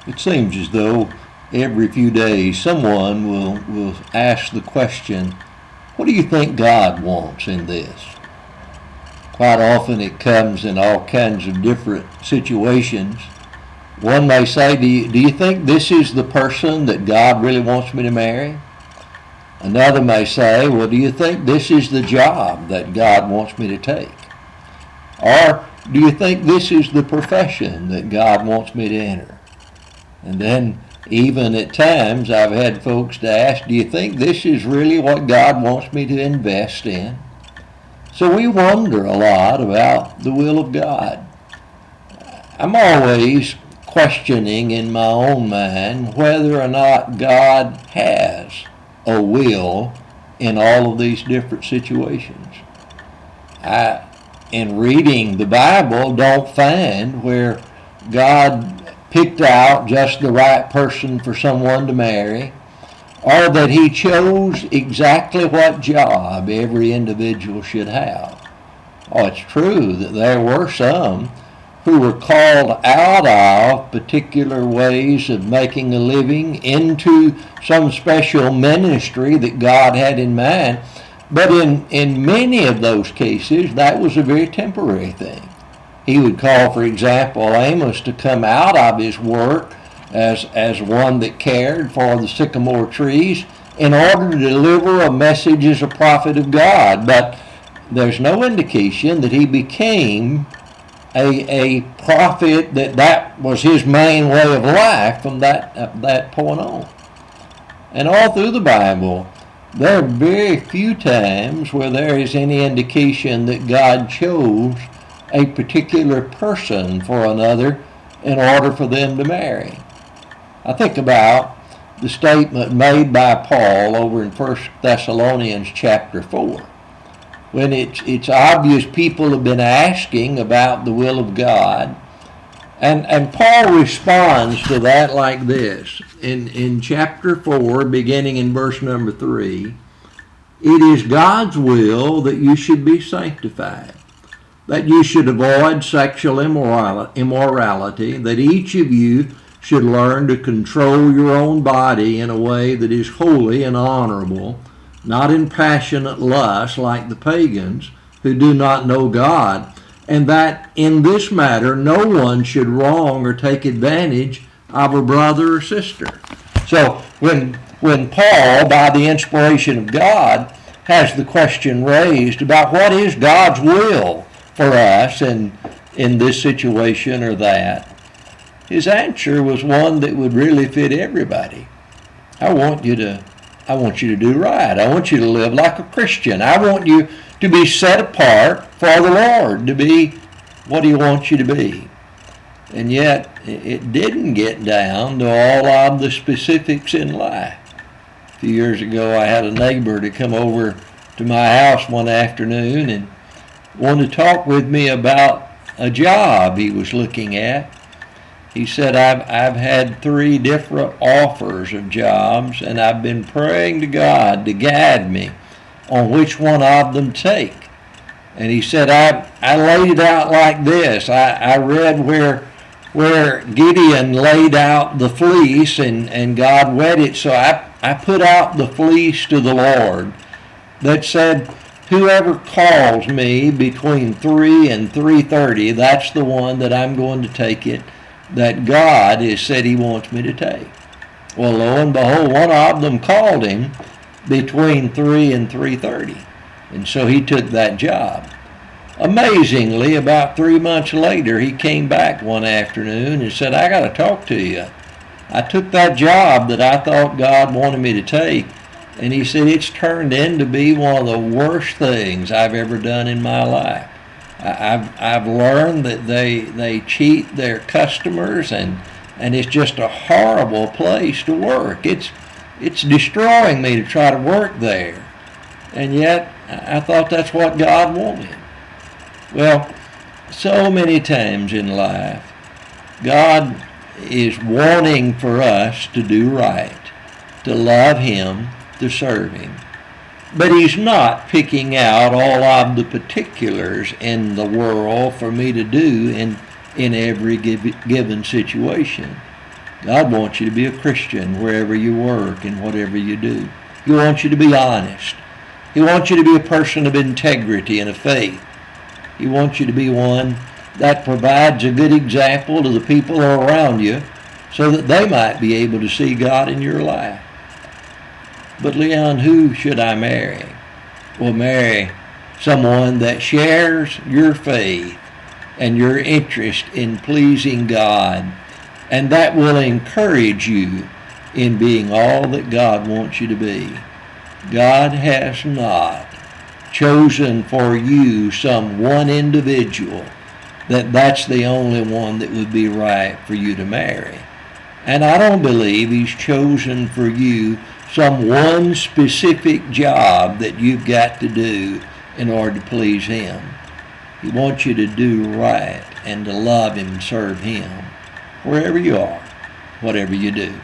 It seems as though every few days someone will ask the question, what do you think God wants in this? Quite often it comes in all kinds of different situations. One may say, do you think this is the person that God really wants me to marry? Another may say, well, do you think this is the job that God wants me to take? Or do you think this is the profession that God wants me to enter? And then even at times I've had folks to ask, do you think this is really what God wants me to invest in? So we wonder a lot about the will of God. I'm always questioning in my own mind whether or not God has a will in all of these different situations. In reading the Bible, don't find where God picked out just the right person for someone to marry, or that he chose exactly what job every individual should have. Oh, it's true that there were some who were called out of particular ways of making a living into some special ministry that God had in mind, but in many of those cases, that was a very temporary thing. He would call, for example, Amos to come out of his work as one that cared for the sycamore trees in order to deliver a message as a prophet of God. But there's no indication that he became a prophet, that was his main way of life from that point on. And all through the Bible, there are very few times where there is any indication that God chose a particular person for another in order for them to marry. I think about the statement made by Paul over in 1 Thessalonians chapter 4, when it's obvious people have been asking about the will of God, and Paul responds to that like this in chapter 4, beginning in verse number 3. It is God's will that you should be sanctified, that you should avoid sexual immorality, that each of you should learn to control your own body in a way that is holy and honorable, not in passionate lust like the pagans who do not know God, and that in this matter no one should wrong or take advantage of a brother or sister. So when Paul, by the inspiration of God, has the question raised about what is God's will for us in this situation or that, his answer was one that would really fit everybody. I want you to do right. I want you to live like a Christian. I want you to be set apart for the Lord, to be what he wants you to be. And yet, it didn't get down to all of the specifics in life. A few years ago, I had a neighbor to come over to my house one afternoon and wanted to talk with me about a job he was looking at. He said, I've had 3 different offers of jobs, and I've been praying to God to guide me on which one of them to take. And he said, I laid it out like this. I read where Gideon laid out the fleece and God wet it, so I put out the fleece to the Lord that said, whoever calls me between 3 and 3:30, that's the one that I'm going to take it, that God has said he wants me to take. Well, lo and behold, one of them called him between 3 and 3:30, and so he took that job. Amazingly, about 3 months later, he came back one afternoon and said, I got to talk to you. I took that job that I thought God wanted me to take, and he said, it's turned in to be one of the worst things I've ever done in my life. I've learned that they cheat their customers, and it's just a horrible place to work. It's destroying me to try to work there. And yet, I thought that's what God wanted. Well, so many times in life, God is wanting for us to do right, to love him, to serve him. But he's not picking out all of the particulars in the world for me to do in every given situation. God wants you to be a Christian wherever you work and whatever you do. He wants you to be honest. He wants you to be a person of integrity and of faith. He wants you to be one that provides a good example to the people around you so that they might be able to see God in your life. But Leon, who should I marry? Well, marry someone that shares your faith and your interest in pleasing God, and that will encourage you in being all that God wants you to be. God has not chosen for you some one individual that's the only one that would be right for you to marry. And I don't believe He's chosen for you some one specific job that you've got to do in order to please Him. He wants you to do right and to love Him and serve Him wherever you are, whatever you do.